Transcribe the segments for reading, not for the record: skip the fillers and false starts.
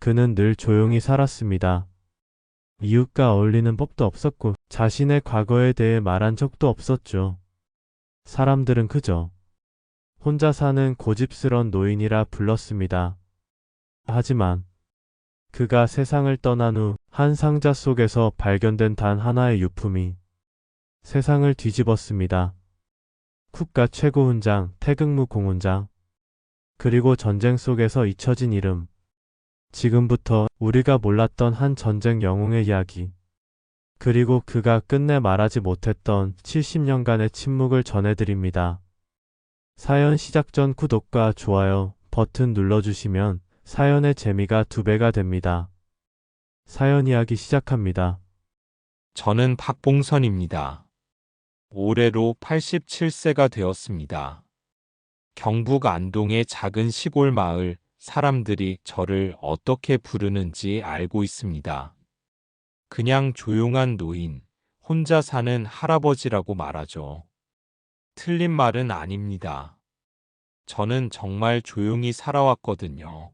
그는 늘 조용히 살았습니다. 이웃과 어울리는 법도 없었고 자신의 과거에 대해 말한 적도 없었죠. 사람들은 그저 혼자 사는 고집스런 노인이라 불렀습니다. 하지만 그가 세상을 떠난 후 한 상자 속에서 발견된 단 하나의 유품이 세상을 뒤집었습니다. 국가 최고 훈장, 태극무 공훈장, 그리고 전쟁 속에서 잊혀진 이름. 지금부터 우리가 몰랐던 한 전쟁 영웅의 이야기, 그리고 그가 끝내 말하지 못했던 70년간의 침묵을 전해드립니다. 사연 시작 전 구독과 좋아요 버튼 눌러주시면 사연의 재미가 2배가 됩니다. 사연 이야기 시작합니다. 저는 박봉선입니다. 올해로 87세가 되었습니다. 경북 안동의 작은 시골 마을, 사람들이 저를 어떻게 부르는지 알고 있습니다. 그냥 조용한 노인, 혼자 사는 할아버지라고 말하죠. 틀린 말은 아닙니다. 저는 정말 조용히 살아왔거든요.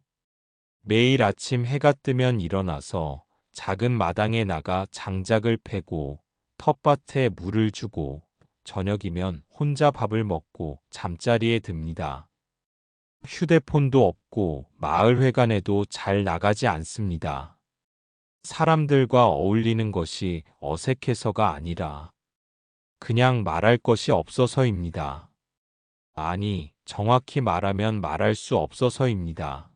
매일 아침 해가 뜨면 일어나서 작은 마당에 나가 장작을 패고 텃밭에 물을 주고 저녁이면 혼자 밥을 먹고 잠자리에 듭니다. 휴대폰도 없고 마을 회관에도 잘 나가지 않습니다. 사람들과 어울리는 것이 어색해서가 아니라 그냥 말할 것이 없어서입니다. 아니, 정확히 말하면 말할 수 없어서입니다.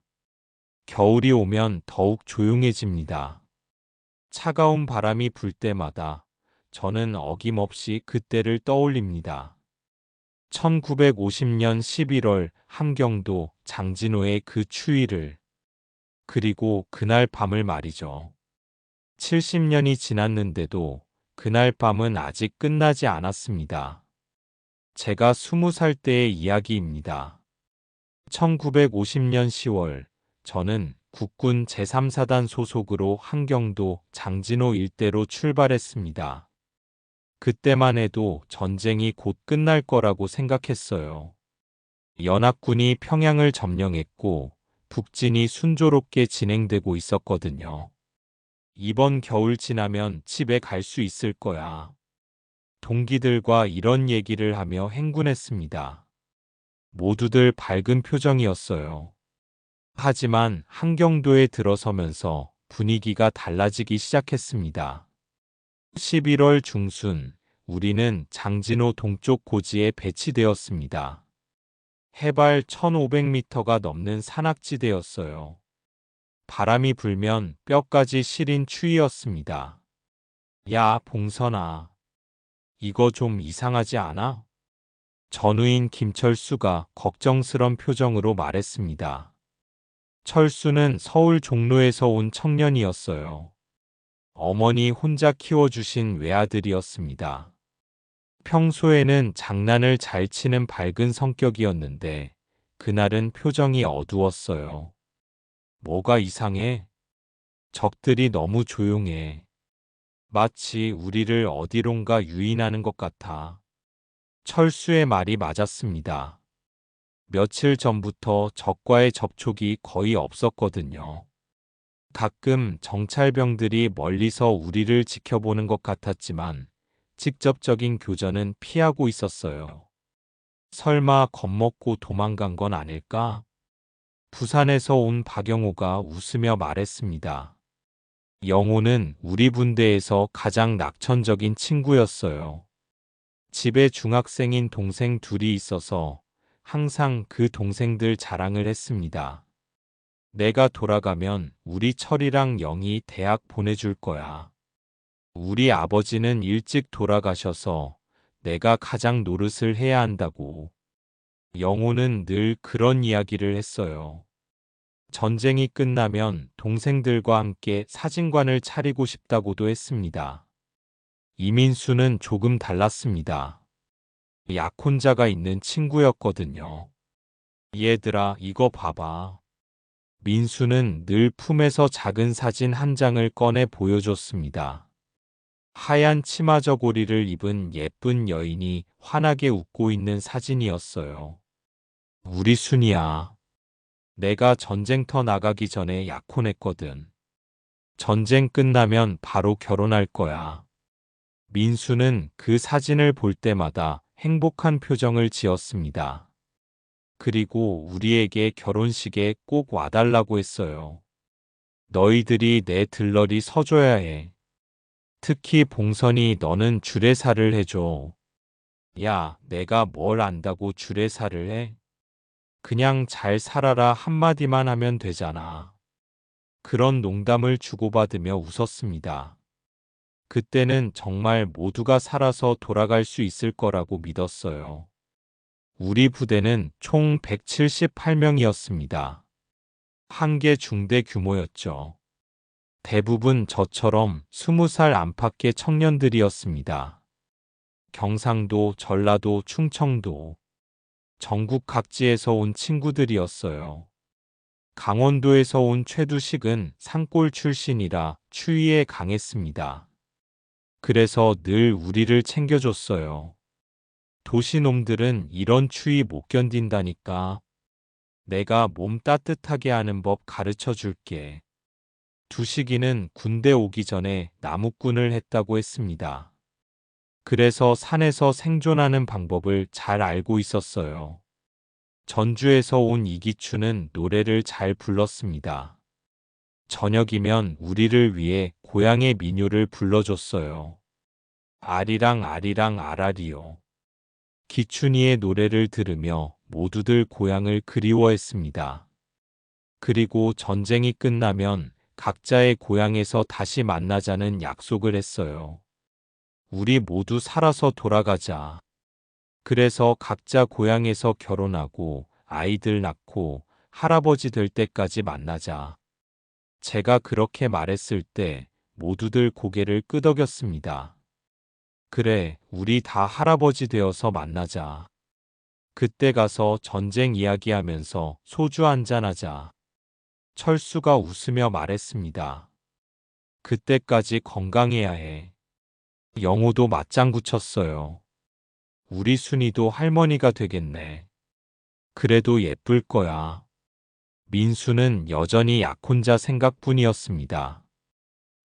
겨울이 오면 더욱 조용해집니다. 차가운 바람이 불 때마다 저는 어김없이 그때를 떠올립니다. 1950년 11월 함경도 장진호의 그 추위를, 그리고 그날 밤을 말이죠. 70년이 지났는데도 그날 밤은 아직 끝나지 않았습니다. 제가 20살 때의 이야기입니다. 1950년 10월 저는 국군 제3사단 소속으로 함경도 장진호 일대로 출발했습니다. 그때만 해도 전쟁이 곧 끝날 거라고 생각했어요. 연합군이 평양을 점령했고 북진이 순조롭게 진행되고 있었거든요. 이번 겨울 지나면 집에 갈 수 있을 거야. 동기들과 이런 얘기를 하며 행군했습니다. 모두들 밝은 표정이었어요. 하지만 함경도에 들어서면서 분위기가 달라지기 시작했습니다. 11월 중순, 우리는 장진호 동쪽 고지에 배치되었습니다. 해발 1500m가 넘는 산악지대였어요. 바람이 불면 뼈까지 시린 추위였습니다. 야, 봉선아. 이거 좀 이상하지 않아? 전우인 김철수가 걱정스런 표정으로 말했습니다. 철수는 서울 종로에서 온 청년이었어요. 어머니 혼자 키워주신 외아들이었습니다. 평소에는 장난을 잘 치는 밝은 성격이었는데 그날은 표정이 어두웠어요. 뭐가 이상해? 적들이 너무 조용해. 마치 우리를 어디론가 유인하는 것 같아. 철수의 말이 맞았습니다. 며칠 전부터 적과의 접촉이 거의 없었거든요. 가끔 정찰병들이 멀리서 우리를 지켜보는 것 같았지만 직접적인 교전은 피하고 있었어요. 설마 겁먹고 도망간 건 아닐까? 부산에서 온 박영호가 웃으며 말했습니다. 영호는 우리 분대에서 가장 낙천적인 친구였어요. 집에 중학생인 동생 둘이 있어서 항상 그 동생들 자랑을 했습니다. 내가 돌아가면 우리 철이랑 영희 대학 보내줄 거야. 우리 아버지는 일찍 돌아가셔서 내가 가장 노릇을 해야 한다고. 영호는 늘 그런 이야기를 했어요. 전쟁이 끝나면 동생들과 함께 사진관을 차리고 싶다고도 했습니다. 이민수는 조금 달랐습니다. 약혼자가 있는 친구였거든요. 얘들아, 이거 봐봐. 민수는 늘 품에서 작은 사진 한 장을 꺼내 보여줬습니다. 하얀 치마 저고리를 입은 예쁜 여인이 환하게 웃고 있는 사진이었어요. 우리 순이야. 내가 전쟁터 나가기 전에 약혼했거든. 전쟁 끝나면 바로 결혼할 거야. 민수는 그 사진을 볼 때마다 행복한 표정을 지었습니다. 그리고 우리에게 결혼식에 꼭 와달라고 했어요. 너희들이 내 들러리 서줘야 해. 특히 봉선이 너는 주례사를 해줘. 야, 내가 뭘 안다고 주례사를 해? 그냥 잘 살아라 한마디만 하면 되잖아. 그런 농담을 주고받으며 웃었습니다. 그때는 정말 모두가 살아서 돌아갈 수 있을 거라고 믿었어요. 우리 부대는 총 178명이었습니다. 한개 중대 규모였죠. 대부분 저처럼 20살 안팎의 청년들이었습니다. 경상도, 전라도, 충청도, 전국 각지에서 온 친구들이었어요. 강원도에서 온 최두식은 산골 출신이라 추위에 강했습니다. 그래서 늘 우리를 챙겨줬어요. 도시놈들은 이런 추위 못 견딘다니까. 내가 몸 따뜻하게 하는 법 가르쳐 줄게. 두식이는 군대 오기 전에 나무꾼을 했다고 했습니다. 그래서 산에서 생존하는 방법을 잘 알고 있었어요. 전주에서 온 이기추는 노래를 잘 불렀습니다. 저녁이면 우리를 위해 고향의 민요를 불러줬어요. 아리랑 아리랑 아라리요. 기춘이의 노래를 들으며 모두들 고향을 그리워했습니다. 그리고 전쟁이 끝나면 각자의 고향에서 다시 만나자는 약속을 했어요. 우리 모두 살아서 돌아가자. 그래서 각자 고향에서 결혼하고 아이들 낳고 할아버지 될 때까지 만나자. 제가 그렇게 말했을 때 모두들 고개를 끄덕였습니다. 그래, 우리 다 할아버지 되어서 만나자. 그때 가서 전쟁 이야기하면서 소주 한잔하자. 철수가 웃으며 말했습니다. 그때까지 건강해야 해. 영호도 맞장구 쳤어요. 우리 순이도 할머니가 되겠네. 그래도 예쁠 거야. 민수는 여전히 약혼자 생각뿐이었습니다.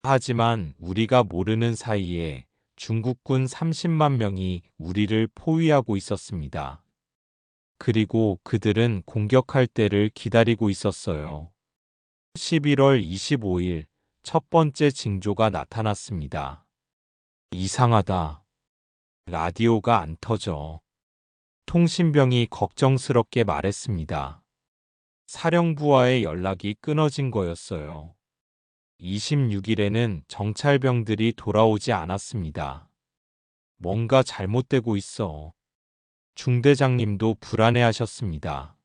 하지만 우리가 모르는 사이에 중국군 30만 명이 우리를 포위하고 있었습니다. 그리고 그들은 공격할 때를 기다리고 있었어요. 11월 25일 첫 번째 징조가 나타났습니다. 이상하다. 라디오가 안 터져. 통신병이 걱정스럽게 말했습니다. 사령부와의 연락이 끊어진 거였어요. 26일에는 정찰병들이 돌아오지 않았습니다. 뭔가 잘못되고 있어. 중대장님도 불안해하셨습니다.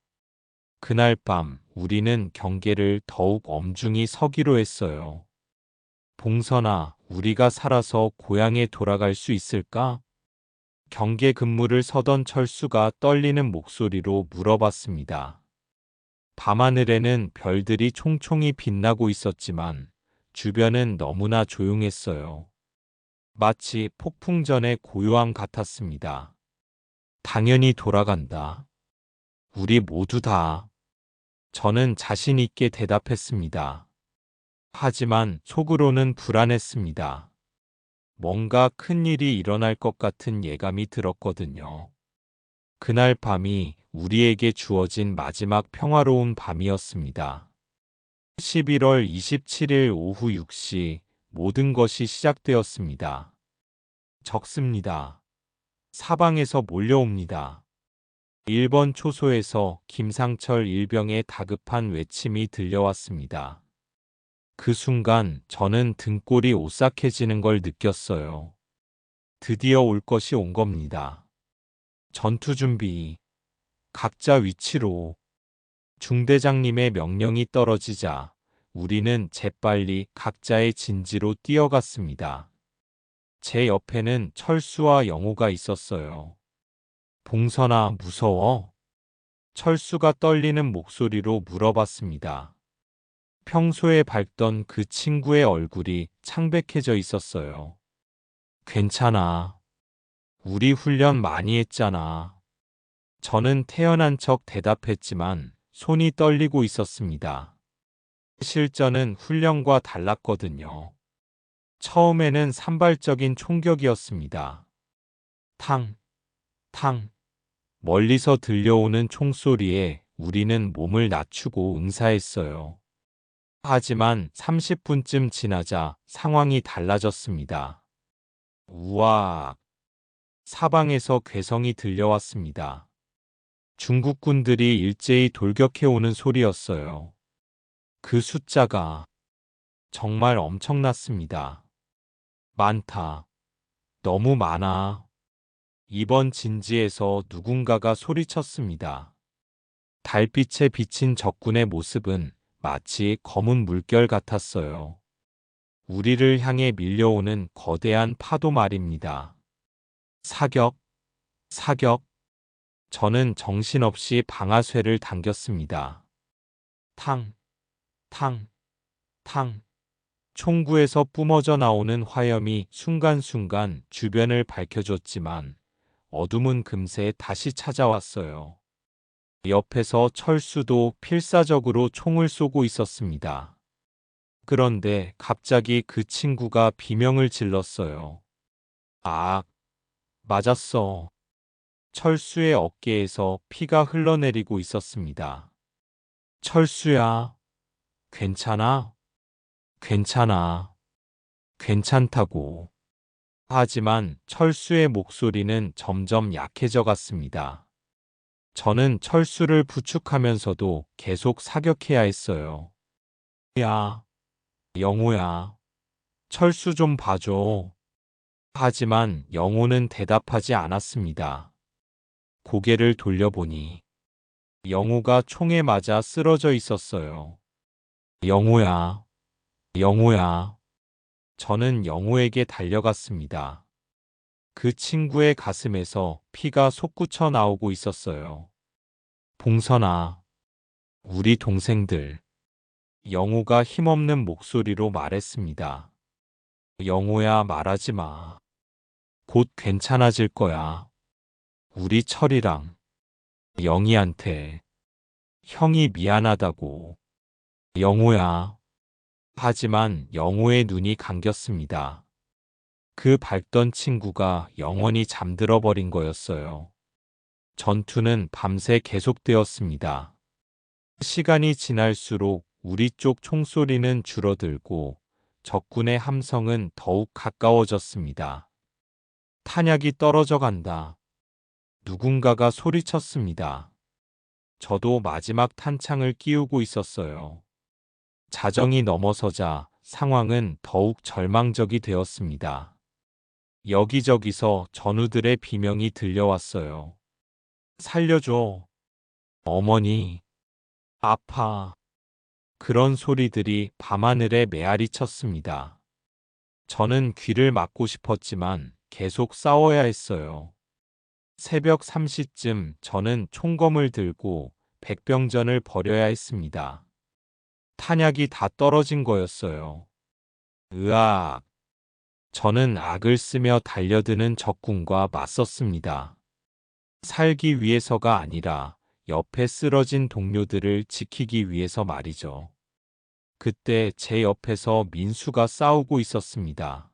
그날 밤 우리는 경계를 더욱 엄중히 서기로 했어요. 봉선아, 우리가 살아서 고향에 돌아갈 수 있을까? 경계 근무를 서던 철수가 떨리는 목소리로 물어봤습니다. 밤하늘에는 별들이 총총히 빛나고 있었지만 주변은 너무나 조용했어요. 마치 폭풍 전의 고요함 같았습니다. 당연히 돌아간다. 우리 모두 다. 저는 자신 있게 대답했습니다. 하지만 속으로는 불안했습니다. 뭔가 큰 일이 일어날 것 같은 예감이 들었거든요. 그날 밤이 우리에게 주어진 마지막 평화로운 밤이었습니다. 11월 27일 오후 6시 모든 것이 시작되었습니다. 적습니다. 사방에서 몰려옵니다. 1번 초소에서 김상철 일병의 다급한 외침이 들려왔습니다. 그 순간 저는 등골이 오싹해지는 걸 느꼈어요. 드디어 올 것이 온 겁니다. 전투 준비. 각자 위치로. 중대장님의 명령이 떨어지자 우리는 재빨리 각자의 진지로 뛰어갔습니다. 제 옆에는 철수와 영호가 있었어요. 봉선아, 무서워? 철수가 떨리는 목소리로 물어봤습니다. 평소에 밝던 그 친구의 얼굴이 창백해져 있었어요. 괜찮아. 우리 훈련 많이 했잖아. 저는 태연한 척 대답했지만 손이 떨리고 있었습니다. 실전은 훈련과 달랐거든요. 처음에는 산발적인 총격이었습니다. 탕, 탕. 멀리서 들려오는 총소리에 우리는 몸을 낮추고 응사했어요. 하지만 30분쯤 지나자 상황이 달라졌습니다. 우와! 사방에서 괴성이 들려왔습니다. 중국군들이 일제히 돌격해오는 소리였어요. 그 숫자가 정말 엄청났습니다. 많다. 너무 많아. 이번 진지에서 누군가가 소리쳤습니다. 달빛에 비친 적군의 모습은 마치 검은 물결 같았어요. 우리를 향해 밀려오는 거대한 파도 말입니다. 사격, 사격. 저는 정신없이 방아쇠를 당겼습니다. 탕, 탕, 탕. 총구에서 뿜어져 나오는 화염이 순간순간 주변을 밝혀줬지만 어둠은 금세 다시 찾아왔어요. 옆에서 철수도 필사적으로 총을 쏘고 있었습니다. 그런데 갑자기 그 친구가 비명을 질렀어요. 아, 맞았어. 철수의 어깨에서 피가 흘러내리고 있었습니다. 철수야, 괜찮아? 괜찮아. 괜찮다고. 하지만 철수의 목소리는 점점 약해져 갔습니다. 저는 철수를 부축하면서도 계속 사격해야 했어요. 야, 영호야, 철수 좀 봐줘. 하지만 영호는 대답하지 않았습니다. 고개를 돌려보니 영호가 총에 맞아 쓰러져 있었어요. 영호야, 영호야. 저는 영호에게 달려갔습니다. 그 친구의 가슴에서 피가 솟구쳐 나오고 있었어요. 봉선아, 우리 동생들. 영호가 힘없는 목소리로 말했습니다. 영호야, 말하지 마. 곧 괜찮아질 거야. 우리 철이랑 영희한테 형이 미안하다고. 영호야. 하지만 영호의 눈이 감겼습니다. 그 밝던 친구가 영원히 잠들어 버린 거였어요. 전투는 밤새 계속되었습니다. 시간이 지날수록 우리 쪽 총소리는 줄어들고 적군의 함성은 더욱 가까워졌습니다. 탄약이 떨어져 간다. 누군가가 소리쳤습니다. 저도 마지막 탄창을 끼우고 있었어요. 자정이 넘어서자 상황은 더욱 절망적이 되었습니다. 여기저기서 전우들의 비명이 들려왔어요. 살려줘. 어머니. 아파. 그런 소리들이 밤하늘에 메아리 쳤습니다. 저는 귀를 막고 싶었지만 계속 싸워야 했어요. 새벽 3시쯤 저는 총검을 들고 백병전을 벌여야 했습니다. 탄약이 다 떨어진 거였어요. 으악! 저는 악을 쓰며 달려드는 적군과 맞섰습니다. 살기 위해서가 아니라 옆에 쓰러진 동료들을 지키기 위해서 말이죠. 그때 제 옆에서 민수가 싸우고 있었습니다.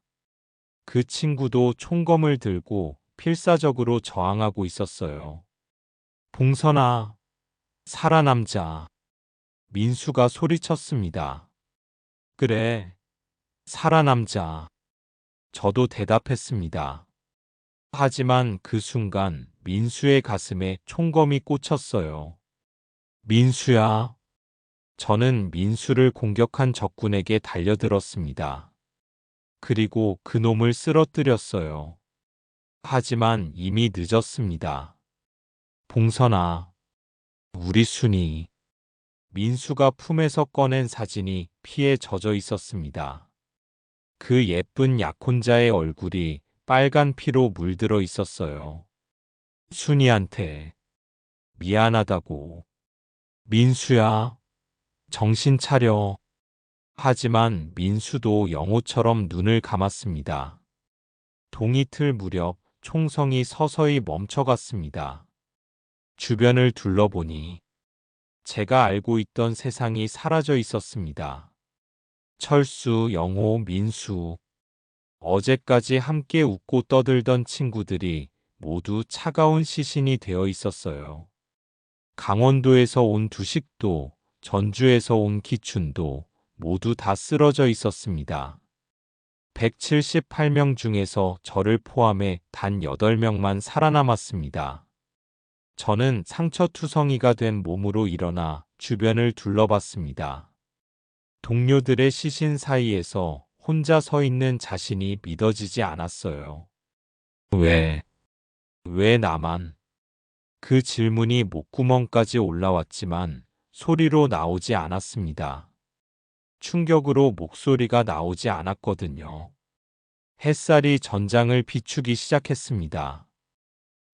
그 친구도 총검을 들고 필사적으로 저항하고 있었어요. 봉선아, 살아남자. 민수가 소리쳤습니다. 그래, 살아남자. 저도 대답했습니다. 하지만 그 순간 민수의 가슴에 총검이 꽂혔어요. 민수야. 저는 민수를 공격한 적군에게 달려들었습니다. 그리고 그놈을 쓰러뜨렸어요. 하지만 이미 늦었습니다. 봉선아, 우리 순이. 민수가 품에서 꺼낸 사진이 피에 젖어 있었습니다. 그 예쁜 약혼자의 얼굴이 빨간 피로 물들어 있었어요. 순이한테 미안하다고. 민수야, 정신 차려. 하지만 민수도 영호처럼 눈을 감았습니다. 동이틀 무렵 총성이 서서히 멈춰갔습니다. 주변을 둘러보니 제가 알고 있던 세상이 사라져 있었습니다. 철수, 영호, 민수. 어제까지 함께 웃고 떠들던 친구들이 모두 차가운 시신이 되어 있었어요. 강원도에서 온 두식도, 전주에서 온 기춘도 모두 다 쓰러져 있었습니다. 178명 중에서 저를 포함해 단 8명만 살아남았습니다. 저는 상처투성이가 된 몸으로 일어나 주변을 둘러봤습니다. 동료들의 시신 사이에서 혼자 서 있는 자신이 믿어지지 않았어요. 왜 나만? 그 질문이 목구멍까지 올라왔지만 소리로 나오지 않았습니다. 충격으로 목소리가 나오지 않았거든요. 햇살이 전장을 비추기 시작했습니다.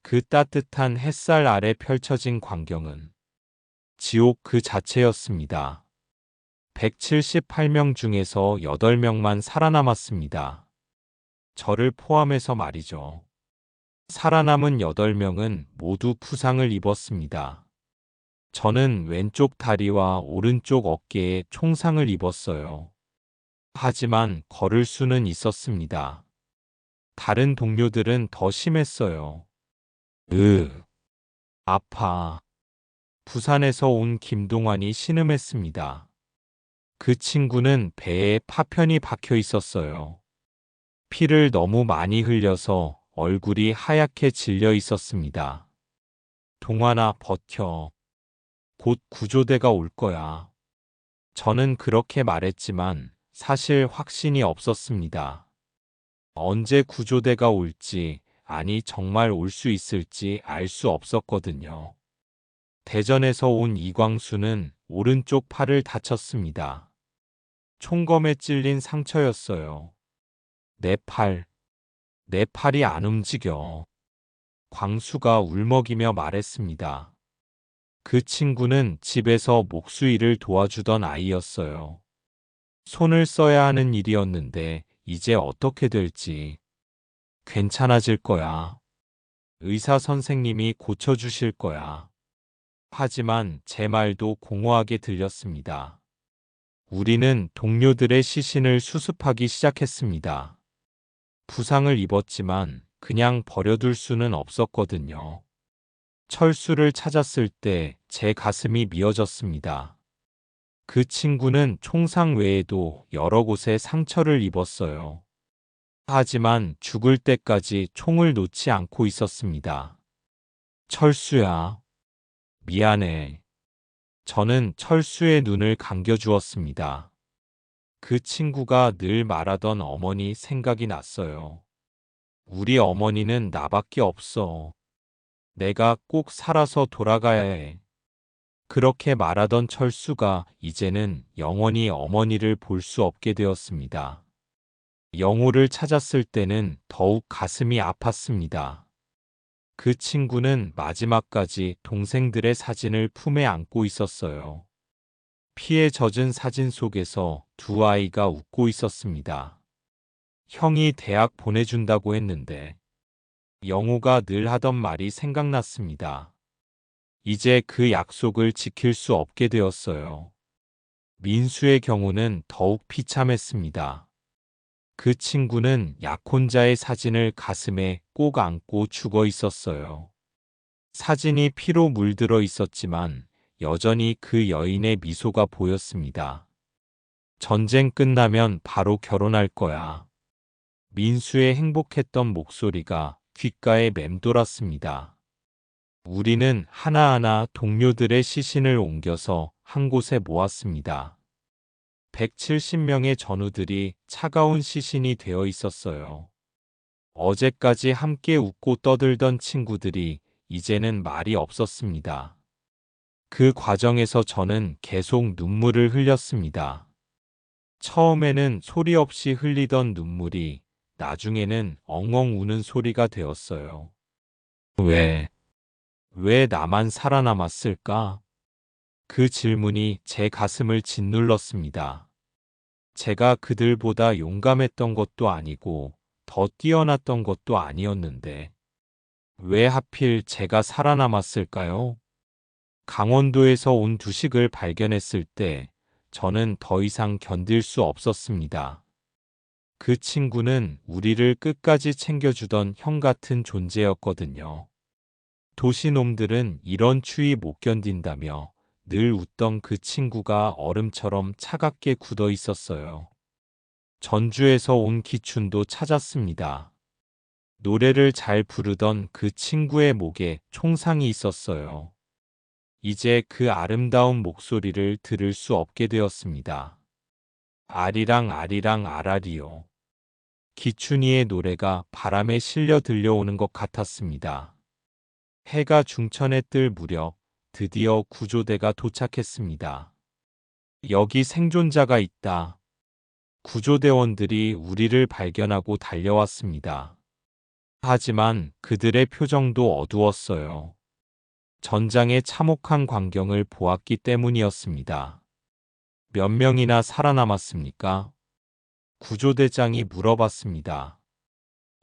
그 따뜻한 햇살 아래 펼쳐진 광경은 지옥 그 자체였습니다. 178명 중에서 8명만 살아남았습니다. 저를 포함해서 말이죠. 살아남은 8명은 모두 부상을 입었습니다. 저는 왼쪽 다리와 오른쪽 어깨에 총상을 입었어요. 하지만 걸을 수는 있었습니다. 다른 동료들은 더 심했어요. 아파. 부산에서 온 김동환이 신음했습니다. 그 친구는 배에 파편이 박혀 있었어요. 피를 너무 많이 흘려서 얼굴이 하얗게 질려 있었습니다. 동환아, 버텨. 곧 구조대가 올 거야. 저는 그렇게 말했지만 사실 확신이 없었습니다. 언제 구조대가 올지, 아니 정말 올 수 있을지 알 수 없었거든요. 대전에서 온 이광수는 오른쪽 팔을 다쳤습니다. 총검에 찔린 상처였어요. 내 팔이 안 움직여. 광수가 울먹이며 말했습니다. 그 친구는 집에서 목수일을 도와주던 아이였어요. 손을 써야 하는 일이었는데 이제 어떻게 될지. 괜찮아질 거야. 의사 선생님이 고쳐주실 거야. 하지만 제 말도 공허하게 들렸습니다. 우리는 동료들의 시신을 수습하기 시작했습니다. 부상을 입었지만 그냥 버려둘 수는 없었거든요. 철수를 찾았을 때 제 가슴이 미어졌습니다. 그 친구는 총상 외에도 여러 곳에 상처를 입었어요. 하지만 죽을 때까지 총을 놓지 않고 있었습니다. 철수야, 미안해. 저는 철수의 눈을 감겨주었습니다. 그 친구가 늘 말하던 어머니 생각이 났어요. 우리 어머니는 나밖에 없어. 내가 꼭 살아서 돌아가야 해. 그렇게 말하던 철수가 이제는 영원히 어머니를 볼 수 없게 되었습니다. 영호를 찾았을 때는 더욱 가슴이 아팠습니다. 그 친구는 마지막까지 동생들의 사진을 품에 안고 있었어요. 피에 젖은 사진 속에서 두 아이가 웃고 있었습니다. 형이 대학 보내준다고 했는데 영호가 늘 하던 말이 생각났습니다. 이제 그 약속을 지킬 수 없게 되었어요. 민수의 경우는 더욱 비참했습니다. 그 친구는 약혼자의 사진을 가슴에 꼭 안고 죽어 있었어요. 사진이 피로 물들어 있었지만 여전히 그 여인의 미소가 보였습니다. 전쟁 끝나면 바로 결혼할 거야. 민수의 행복했던 목소리가 귓가에 맴돌았습니다. 우리는 하나하나 동료들의 시신을 옮겨서 한 곳에 모았습니다. 170명의 전우들이 차가운 시신이 되어 있었어요. 어제까지 함께 웃고 떠들던 친구들이 이제는 말이 없었습니다. 그 과정에서 저는 계속 눈물을 흘렸습니다. 처음에는 소리 없이 흘리던 눈물이 나중에는 엉엉 우는 소리가 되었어요. 왜 나만 살아남았을까? 그 질문이 제 가슴을 짓눌렀습니다. 제가 그들보다 용감했던 것도 아니고 더 뛰어났던 것도 아니었는데 왜 하필 제가 살아남았을까요? 강원도에서 온 두식을 발견했을 때 저는 더 이상 견딜 수 없었습니다. 그 친구는 우리를 끝까지 챙겨주던 형 같은 존재였거든요. 도시놈들은 이런 추위 못 견딘다며 늘 웃던 그 친구가 얼음처럼 차갑게 굳어 있었어요. 전주에서 온 기춘도 찾았습니다. 노래를 잘 부르던 그 친구의 목에 총상이 있었어요. 이제 그 아름다운 목소리를 들을 수 없게 되었습니다. 아리랑 아리랑 아라리요. 기춘이의 노래가 바람에 실려 들려오는 것 같았습니다. 해가 중천에 뜰 무렵 드디어 구조대가 도착했습니다. 여기 생존자가 있다. 구조대원들이 우리를 발견하고 달려왔습니다. 하지만 그들의 표정도 어두웠어요. 전장의 참혹한 광경을 보았기 때문이었습니다. 몇 명이나 살아남았습니까? 구조대장이 물어봤습니다.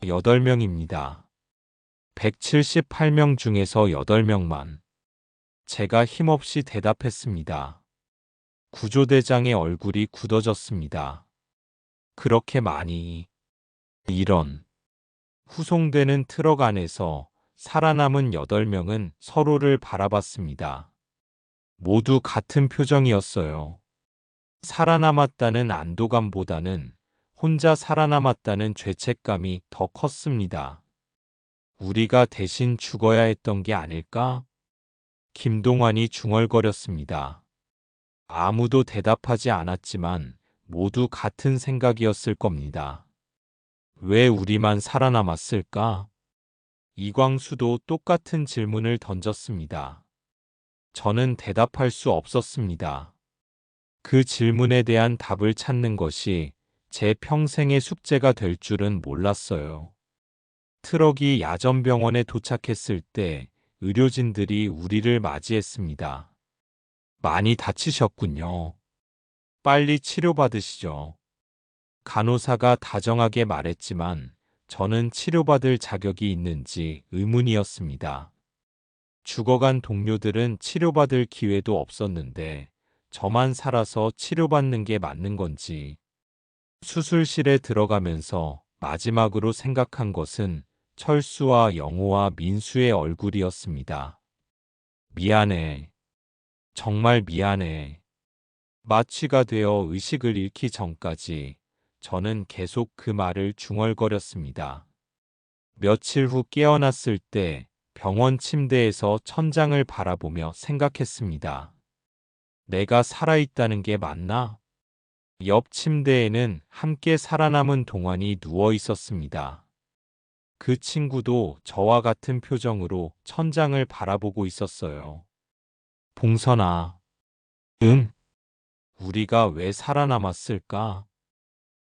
8명입니다. 178명 중에서 8명만. 제가 힘없이 대답했습니다. 구조대장의 얼굴이 굳어졌습니다. 그렇게 많이. 이런. 후송되는 트럭 안에서 살아남은 8명은 서로를 바라봤습니다. 모두 같은 표정이었어요. 살아남았다는 안도감보다는 혼자 살아남았다는 죄책감이 더 컸습니다. 우리가 대신 죽어야 했던 게 아닐까? 김동완이 중얼거렸습니다. 아무도 대답하지 않았지만 모두 같은 생각이었을 겁니다. 왜 우리만 살아남았을까? 이광수도 똑같은 질문을 던졌습니다. 저는 대답할 수 없었습니다. 그 질문에 대한 답을 찾는 것이 제 평생의 숙제가 될 줄은 몰랐어요. 트럭이 야전병원에 도착했을 때 의료진들이 우리를 맞이했습니다. 많이 다치셨군요. 빨리 치료받으시죠. 간호사가 다정하게 말했지만 저는 치료받을 자격이 있는지 의문이었습니다. 죽어간 동료들은 치료받을 기회도 없었는데 저만 살아서 치료받는 게 맞는 건지. 수술실에 들어가면서 마지막으로 생각한 것은 철수와 영호와 민수의 얼굴이었습니다. 미안해. 정말 미안해. 마취가 되어 의식을 잃기 전까지 저는 계속 그 말을 중얼거렸습니다. 며칠 후 깨어났을 때 병원 침대에서 천장을 바라보며 생각했습니다. 내가 살아있다는 게 맞나? 옆 침대에는 함께 살아남은 동안이 누워 있었습니다. 그 친구도 저와 같은 표정으로 천장을 바라보고 있었어요. 봉선아. 응? 우리가 왜 살아남았을까?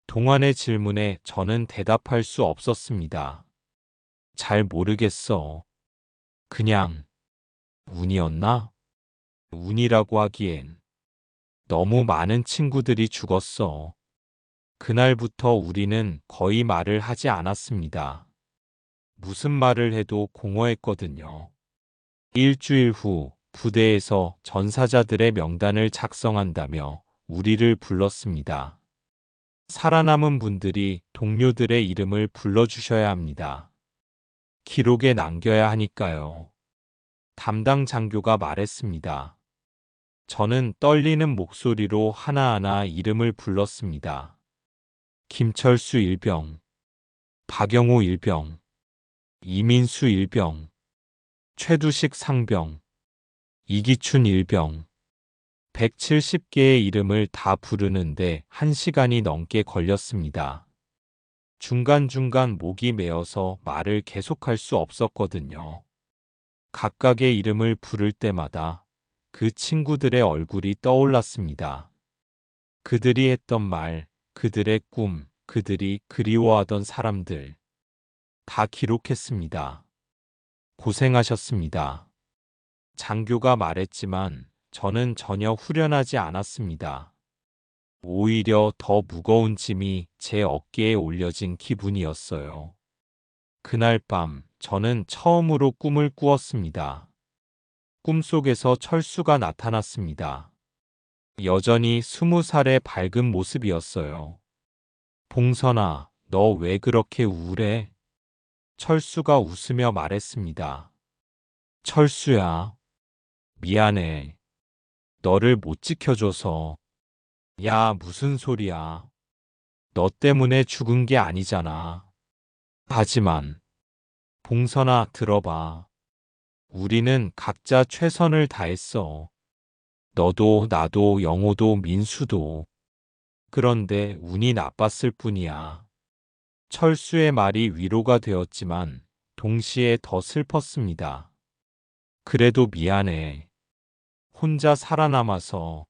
동안의 질문에 저는 대답할 수 없었습니다. 잘 모르겠어. 그냥 운이었나? 운이라고 하기엔 너무 많은 친구들이 죽었어. 그날부터 우리는 거의 말을 하지 않았습니다. 무슨 말을 해도 공허했거든요. 일주일 후 부대에서 전사자들의 명단을 작성한다며 우리를 불렀습니다. 살아남은 분들이 동료들의 이름을 불러주셔야 합니다. 기록에 남겨야 하니까요. 담당 장교가 말했습니다. 저는 떨리는 목소리로 하나하나 이름을 불렀습니다. 김철수 일병, 박영호 일병, 이민수 일병, 최두식 상병, 이기춘 일병. 170개의 이름을 다 부르는데 1시간이 넘게 걸렸습니다. 중간중간 목이 메어서 말을 계속할 수 없었거든요. 각각의 이름을 부를 때마다 그 친구들의 얼굴이 떠올랐습니다. 그들이 했던 말, 그들의 꿈, 그들이 그리워하던 사람들. 다 기록했습니다. 고생하셨습니다. 장교가 말했지만 저는 전혀 후련하지 않았습니다. 오히려 더 무거운 짐이 제 어깨에 올려진 기분이었어요. 그날 밤 저는 처음으로 꿈을 꾸었습니다. 꿈속에서 철수가 나타났습니다. 여전히 20살의 밝은 모습이었어요. 봉선아, 너 왜 그렇게 우울해? 철수가 웃으며 말했습니다. 철수야, 미안해. 너를 못 지켜줘서. 야, 무슨 소리야. 너 때문에 죽은 게 아니잖아. 하지만, 봉선아, 들어봐. 우리는 각자 최선을 다했어. 너도 나도 영호도 민수도. 그런데 운이 나빴을 뿐이야. 철수의 말이 위로가 되었지만 동시에 더 슬펐습니다. 그래도 미안해. 혼자 살아남아서.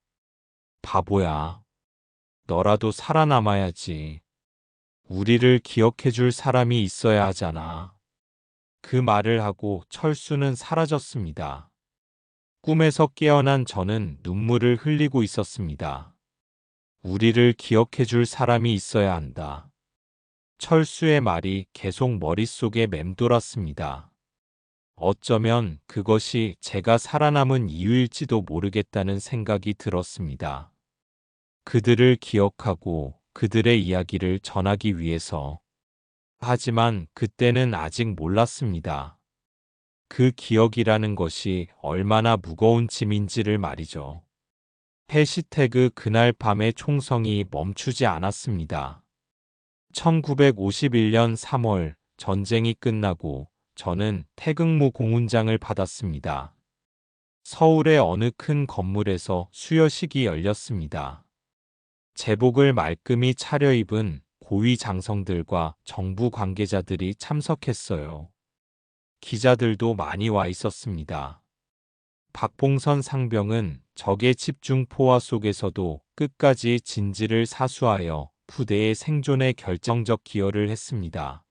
바보야. 너라도 살아남아야지. 우리를 기억해줄 사람이 있어야 하잖아. 그 말을 하고 철수는 사라졌습니다. 꿈에서 깨어난 저는 눈물을 흘리고 있었습니다. 우리를 기억해줄 사람이 있어야 한다. 철수의 말이 계속 머릿속에 맴돌았습니다. 어쩌면 그것이 제가 살아남은 이유일지도 모르겠다는 생각이 들었습니다. 그들을 기억하고 그들의 이야기를 전하기 위해서. 하지만 그때는 아직 몰랐습니다. 그 기억이라는 것이 얼마나 무거운 짐인지를 말이죠. 해시태그 그날 밤의 총성이 멈추지 않았습니다. 1951년 3월 전쟁이 끝나고 저는 태극무 공훈장을 받았습니다. 서울의 어느 큰 건물에서 수여식이 열렸습니다. 제복을 말끔히 차려입은 고위 장성들과 정부 관계자들이 참석했어요. 기자들도 많이 와 있었습니다. 박봉선 상병은 적의 집중 포화 속에서도 끝까지 진지를 사수하여 부대의 생존에 결정적 기여를 했습니다.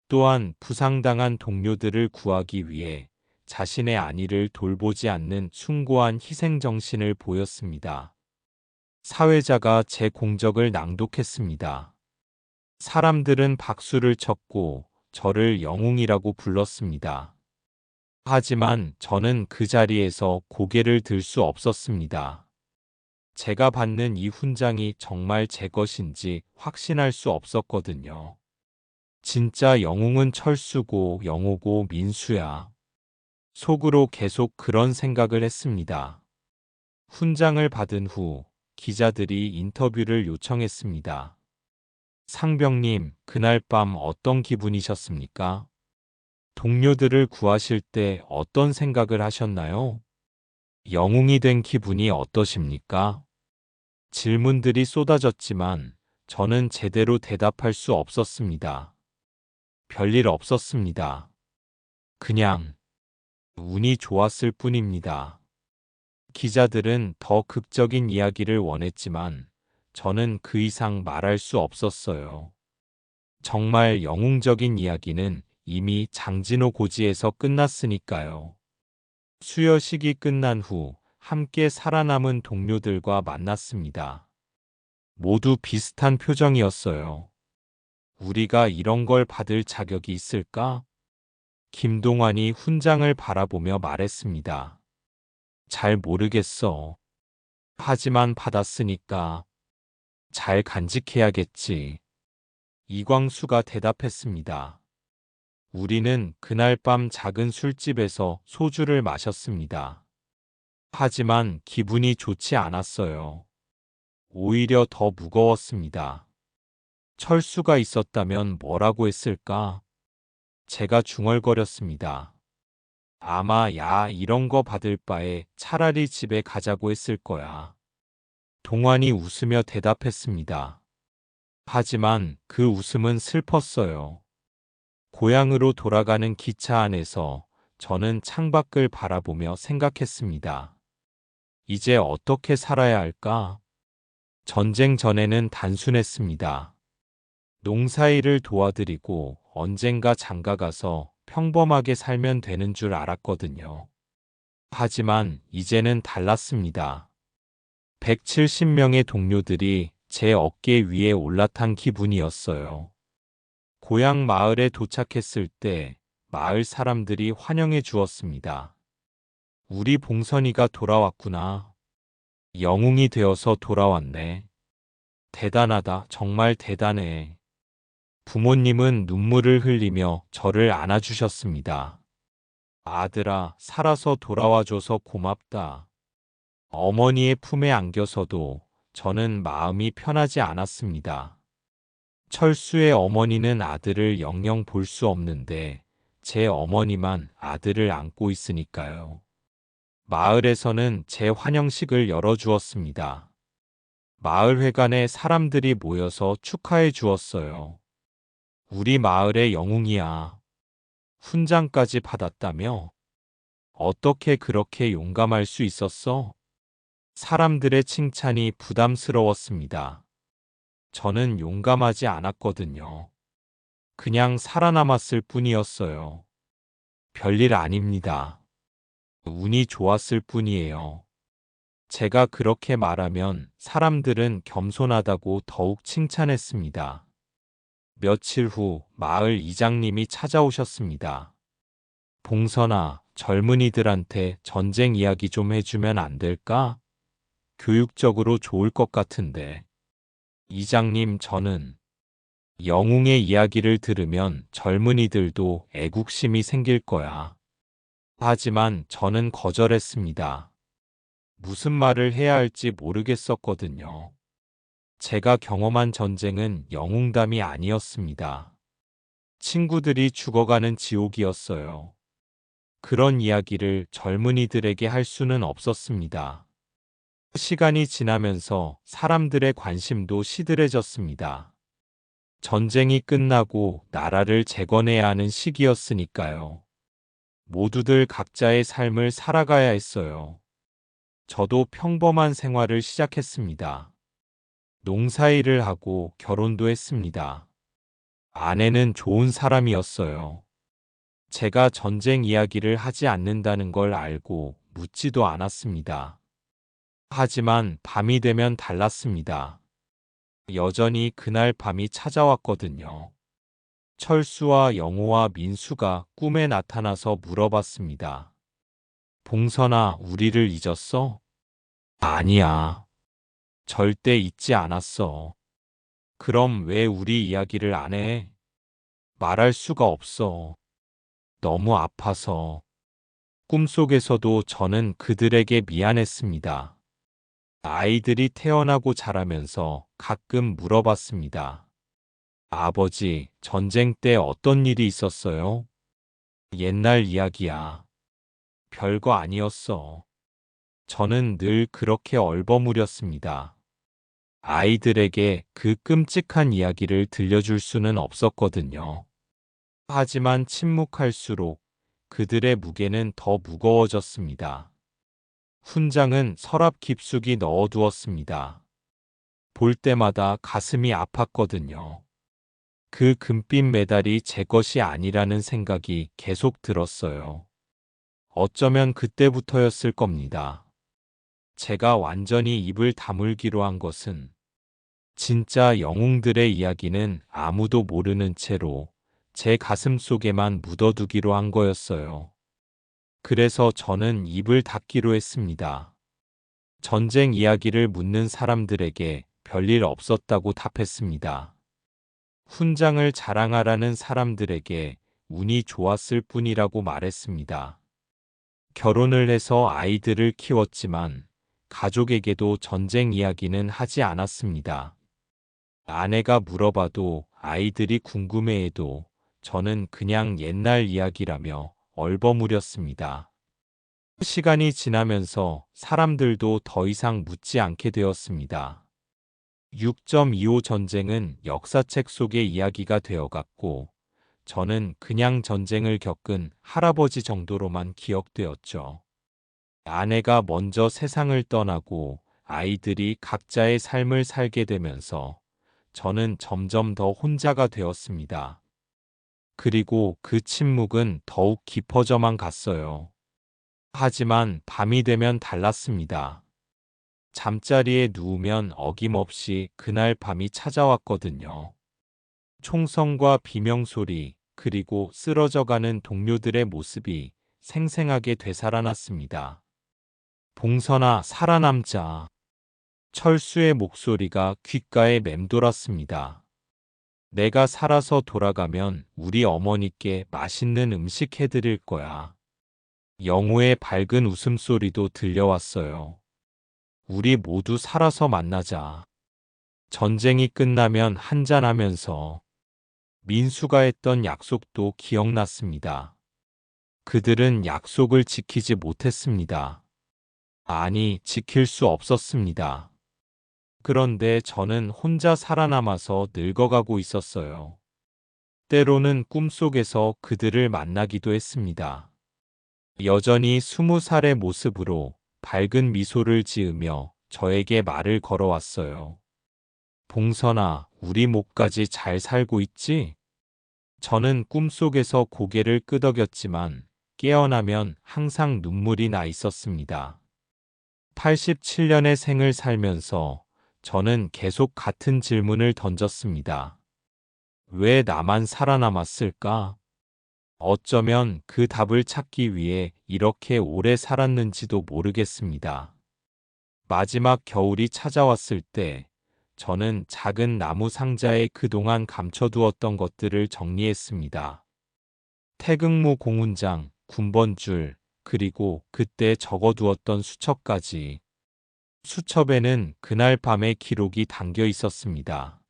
또한 부상당한 동료들을 구하기 위해 자신의 안위를 돌보지 않는 숭고한 희생정신을 보였습니다. 사회자가 제 공적을 낭독했습니다. 사람들은 박수를 쳤고 저를 영웅이라고 불렀습니다. 하지만 저는 그 자리에서 고개를 들 수 없었습니다. 제가 받는 이 훈장이 정말 제 것인지 확신할 수 없었거든요. 진짜 영웅은 철수고 영호고 민수야. 속으로 계속 그런 생각을 했습니다. 훈장을 받은 후 기자들이 인터뷰를 요청했습니다. 상병님, 그날 밤 어떤 기분이셨습니까? 동료들을 구하실 때 어떤 생각을 하셨나요? 영웅이 된 기분이 어떠십니까? 질문들이 쏟아졌지만 저는 제대로 대답할 수 없었습니다. 별일 없었습니다. 그냥 운이 좋았을 뿐입니다. 기자들은 더 극적인 이야기를 원했지만 저는 그 이상 말할 수 없었어요. 정말 영웅적인 이야기는 이미 장진호 고지에서 끝났으니까요. 수여식이 끝난 후 함께 살아남은 동료들과 만났습니다. 모두 비슷한 표정이었어요. 우리가 이런 걸 받을 자격이 있을까? 김동완이 훈장을 바라보며 말했습니다. 잘 모르겠어. 하지만 받았으니까 잘 간직해야겠지. 이광수가 대답했습니다. 우리는 그날 밤 작은 술집에서 소주를 마셨습니다. 하지만 기분이 좋지 않았어요. 오히려 더 무거웠습니다. 철수가 있었다면 뭐라고 했을까? 제가 중얼거렸습니다. 아마 야, 이런 거 받을 바에 차라리 집에 가자고 했을 거야. 동환이 웃으며 대답했습니다. 하지만 그 웃음은 슬펐어요. 고향으로 돌아가는 기차 안에서 저는 창밖을 바라보며 생각했습니다. 이제 어떻게 살아야 할까? 전쟁 전에는 단순했습니다. 농사일을 도와드리고 언젠가 장가가서 평범하게 살면 되는 줄 알았거든요. 하지만 이제는 달랐습니다. 170명의 동료들이 제 어깨 위에 올라탄 기분이었어요. 고향 마을에 도착했을 때 마을 사람들이 환영해 주었습니다. 우리 봉선이가 돌아왔구나. 영웅이 되어서 돌아왔네. 대단하다. 정말 대단해. 부모님은 눈물을 흘리며 저를 안아주셨습니다. 아들아, 살아서 돌아와줘서 고맙다. 어머니의 품에 안겨서도 저는 마음이 편하지 않았습니다. 철수의 어머니는 아들을 영영 볼 수 없는데 제 어머니만 아들을 안고 있으니까요. 마을에서는 제 환영식을 열어주었습니다. 마을회관에 사람들이 모여서 축하해 주었어요. 우리 마을의 영웅이야. 훈장까지 받았다며? 어떻게 그렇게 용감할 수 있었어? 사람들의 칭찬이 부담스러웠습니다. 저는 용감하지 않았거든요. 그냥 살아남았을 뿐이었어요. 별일 아닙니다. 운이 좋았을 뿐이에요. 제가 그렇게 말하면 사람들은 겸손하다고 더욱 칭찬했습니다. 며칠 후 마을 이장님이 찾아오셨습니다. 봉선아, 젊은이들한테 전쟁 이야기 좀 해주면 안 될까? 교육적으로 좋을 것 같은데. 이장님, 저는 영웅의 이야기를 들으면 젊은이들도 애국심이 생길 거야. 하지만 저는 거절했습니다. 무슨 말을 해야 할지 모르겠었거든요. 제가 경험한 전쟁은 영웅담이 아니었습니다. 친구들이 죽어가는 지옥이었어요. 그런 이야기를 젊은이들에게 할 수는 없었습니다. 시간이 지나면서 사람들의 관심도 시들해졌습니다. 전쟁이 끝나고 나라를 재건해야 하는 시기였으니까요. 모두들 각자의 삶을 살아가야 했어요. 저도 평범한 생활을 시작했습니다. 농사일을 하고 결혼도 했습니다. 아내는 좋은 사람이었어요. 제가 전쟁 이야기를 하지 않는다는 걸 알고 묻지도 않았습니다. 하지만 밤이 되면 달랐습니다. 여전히 그날 밤이 찾아왔거든요. 철수와 영호와 민수가 꿈에 나타나서 물어봤습니다. 봉선아, 우리를 잊었어? 아니야. 절대 잊지 않았어. 그럼 왜 우리 이야기를 안 해? 말할 수가 없어. 너무 아파서. 꿈속에서도 저는 그들에게 미안했습니다. 아이들이 태어나고 자라면서 가끔 물어봤습니다. 아버지, 전쟁 때 어떤 일이 있었어요? 옛날 이야기야. 별거 아니었어. 저는 늘 그렇게 얼버무렸습니다. 아이들에게 그 끔찍한 이야기를 들려줄 수는 없었거든요. 하지만 침묵할수록 그들의 무게는 더 무거워졌습니다. 훈장은 서랍 깊숙이 넣어두었습니다. 볼 때마다 가슴이 아팠거든요. 그 금빛 메달이 제 것이 아니라는 생각이 계속 들었어요. 어쩌면 그때부터였을 겁니다. 제가 완전히 입을 다물기로 한 것은 진짜 영웅들의 이야기는 아무도 모르는 채로 제 가슴 속에만 묻어두기로 한 거였어요. 그래서 저는 입을 닫기로 했습니다. 전쟁 이야기를 묻는 사람들에게 별일 없었다고 답했습니다. 훈장을 자랑하라는 사람들에게 운이 좋았을 뿐이라고 말했습니다. 결혼을 해서 아이들을 키웠지만 가족에게도 전쟁 이야기는 하지 않았습니다. 아내가 물어봐도 아이들이 궁금해해도 저는 그냥 옛날 이야기라며 얼버무렸습니다. 시간이 지나면서 사람들도 더 이상 묻지 않게 되었습니다. 6.25 전쟁은 역사책 속의 이야기가 되어갔고 저는 그냥 전쟁을 겪은 할아버지 정도로만 기억되었죠. 아내가 먼저 세상을 떠나고 아이들이 각자의 삶을 살게 되면서 저는 점점 더 혼자가 되었습니다. 그리고 그 침묵은 더욱 깊어져만 갔어요. 하지만 밤이 되면 달랐습니다. 잠자리에 누우면 어김없이 그날 밤이 찾아왔거든요. 총성과 비명소리, 그리고 쓰러져가는 동료들의 모습이 생생하게 되살아났습니다. 봉선아, 살아남자. 철수의 목소리가 귓가에 맴돌았습니다. 내가 살아서 돌아가면 우리 어머니께 맛있는 음식 해드릴 거야. 영호의 밝은 웃음소리도 들려왔어요. 우리 모두 살아서 만나자. 전쟁이 끝나면 한잔하면서. 민수가 했던 약속도 기억났습니다. 그들은 약속을 지키지 못했습니다. 아니, 지킬 수 없었습니다. 그런데 저는 혼자 살아남아서 늙어가고 있었어요. 때로는 꿈속에서 그들을 만나기도 했습니다. 여전히 20살의 모습으로 밝은 미소를 지으며 저에게 말을 걸어왔어요. 봉선아, 우리 목까지 잘 살고 있지? 저는 꿈속에서 고개를 끄덕였지만 깨어나면 항상 눈물이 나 있었습니다. 87년의 생을 살면서 저는 계속 같은 질문을 던졌습니다. 왜 나만 살아남았을까? 어쩌면 그 답을 찾기 위해 이렇게 오래 살았는지도 모르겠습니다. 마지막 겨울이 찾아왔을 때 저는 작은 나무 상자에 그동안 감춰두었던 것들을 정리했습니다. 태극무 공훈장, 군번줄, 그리고 그때 적어두었던 수첩까지. 수첩에는 그날 밤의 기록이 담겨 있었습니다.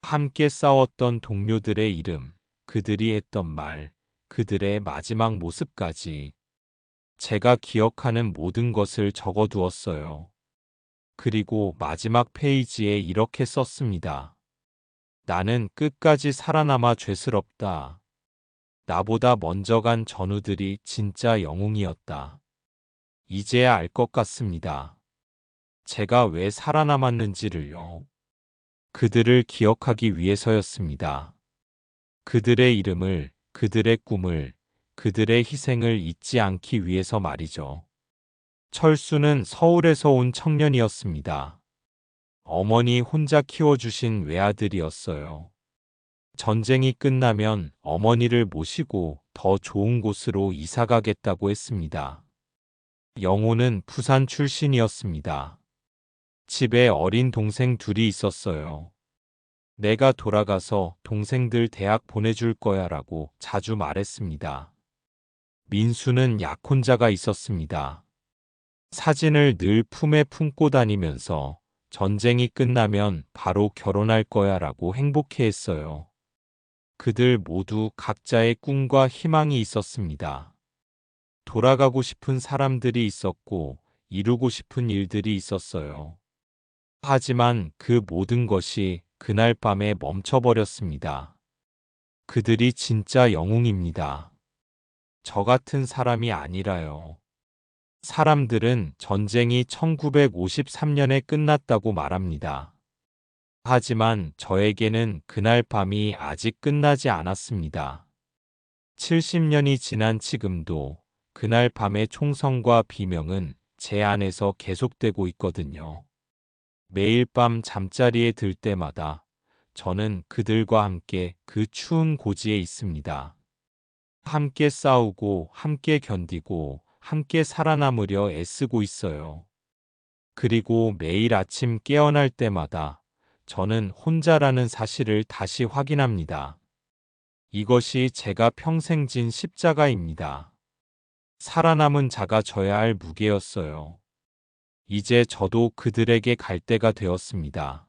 함께 싸웠던 동료들의 이름, 그들이 했던 말, 그들의 마지막 모습까지. 제가 기억하는 모든 것을 적어두었어요. 그리고 마지막 페이지에 이렇게 썼습니다. 나는 끝까지 살아남아 죄스럽다. 나보다 먼저 간 전우들이 진짜 영웅이었다. 이제야 알 것 같습니다. 제가 왜 살아남았는지를요. 그들을 기억하기 위해서였습니다. 그들의 이름을, 그들의 꿈을, 그들의 희생을 잊지 않기 위해서 말이죠. 철수는 서울에서 온 청년이었습니다. 어머니 혼자 키워주신 외아들이었어요. 전쟁이 끝나면 어머니를 모시고 더 좋은 곳으로 이사 가겠다고 했습니다. 영호는 부산 출신이었습니다. 집에 어린 동생 둘이 있었어요. 내가 돌아가서 동생들 대학 보내줄 거야 라고 자주 말했습니다. 민수는 약혼자가 있었습니다. 사진을 늘 품에 품고 다니면서 전쟁이 끝나면 바로 결혼할 거야 라고 행복해했어요. 그들 모두 각자의 꿈과 희망이 있었습니다. 돌아가고 싶은 사람들이 있었고 이루고 싶은 일들이 있었어요. 하지만 그 모든 것이 그날 밤에 멈춰버렸습니다. 그들이 진짜 영웅입니다. 저 같은 사람이 아니라요. 사람들은 전쟁이 1953년에 끝났다고 말합니다. 하지만 저에게는 그날 밤이 아직 끝나지 않았습니다. 70년이 지난 지금도 그날 밤의 총성과 비명은 제 안에서 계속되고 있거든요. 매일 밤 잠자리에 들 때마다 저는 그들과 함께 그 추운 고지에 있습니다. 함께 싸우고, 함께 견디고, 함께 살아남으려 애쓰고 있어요. 그리고 매일 아침 깨어날 때마다 저는 혼자라는 사실을 다시 확인합니다. 이것이 제가 평생 진 십자가입니다. 살아남은 자가 져야 할 무게였어요. 이제 저도 그들에게 갈 때가 되었습니다.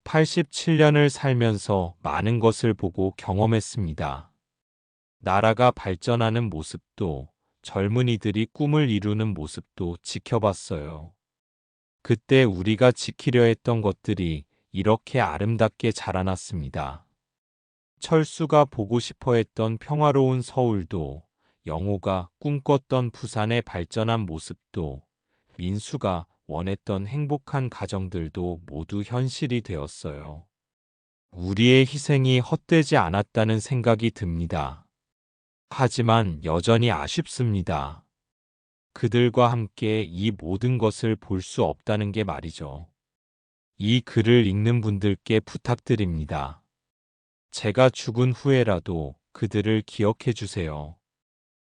87년을 살면서 많은 것을 보고 경험했습니다. 나라가 발전하는 모습도 젊은이들이 꿈을 이루는 모습도 지켜봤어요. 그때 우리가 지키려 했던 것들이 이렇게 아름답게 자라났습니다. 철수가 보고 싶어 했던 평화로운 서울도, 영호가 꿈꿨던 부산의 발전한 모습도, 민수가 원했던 행복한 가정들도 모두 현실이 되었어요. 우리의 희생이 헛되지 않았다는 생각이 듭니다. 하지만 여전히 아쉽습니다. 그들과 함께 이 모든 것을 볼 수 없다는 게 말이죠. 이 글을 읽는 분들께 부탁드립니다. 제가 죽은 후에라도 그들을 기억해 주세요.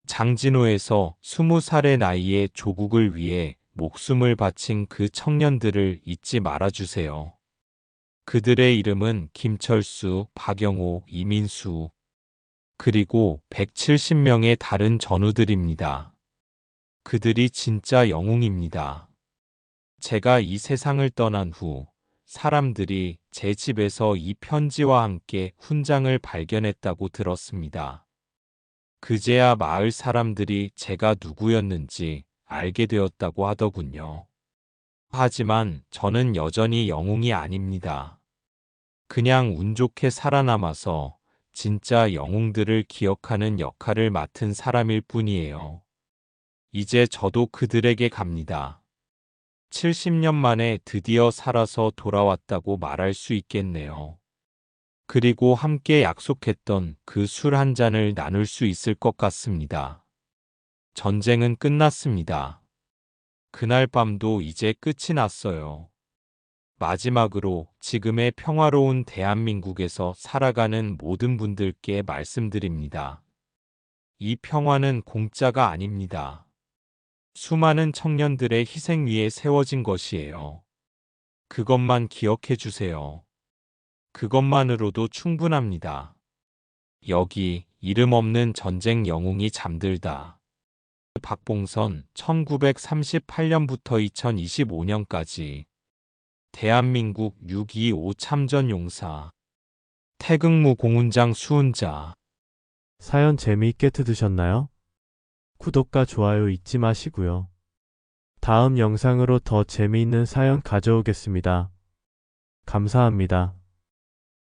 장진호에서 20살의 나이에 조국을 위해 목숨을 바친 그 청년들을 잊지 말아주세요. 그들의 이름은 김철수, 박영호, 이민수, 그리고 170명의 다른 전우들입니다. 그들이 진짜 영웅입니다. 제가 이 세상을 떠난 후 사람들이 제 집에서 이 편지와 함께 훈장을 발견했다고 들었습니다. 그제야 마을 사람들이 제가 누구였는지 알게 되었다고 하더군요. 하지만 저는 여전히 영웅이 아닙니다. 그냥 운 좋게 살아남아서 진짜 영웅들을 기억하는 역할을 맡은 사람일 뿐이에요. 이제 저도 그들에게 갑니다. 70년 만에 드디어 살아서 돌아왔다고 말할 수 있겠네요. 그리고 함께 약속했던 그 술 한 잔을 나눌 수 있을 것 같습니다. 전쟁은 끝났습니다. 그날 밤도 이제 끝이 났어요. 마지막으로 지금의 평화로운 대한민국에서 살아가는 모든 분들께 말씀드립니다. 이 평화는 공짜가 아닙니다. 수많은 청년들의 희생 위에 세워진 것이에요. 그것만 기억해 주세요. 그것만으로도 충분합니다. 여기 이름 없는 전쟁 영웅이 잠들다. 박봉선 1938년부터 2025년까지 대한민국 6.25 참전 용사 태극무 공훈장 수훈자. 사연 재미있게 들으셨나요? 구독과 좋아요 잊지 마시고요. 다음 영상으로 더 재미있는 사연 가져오겠습니다. 감사합니다.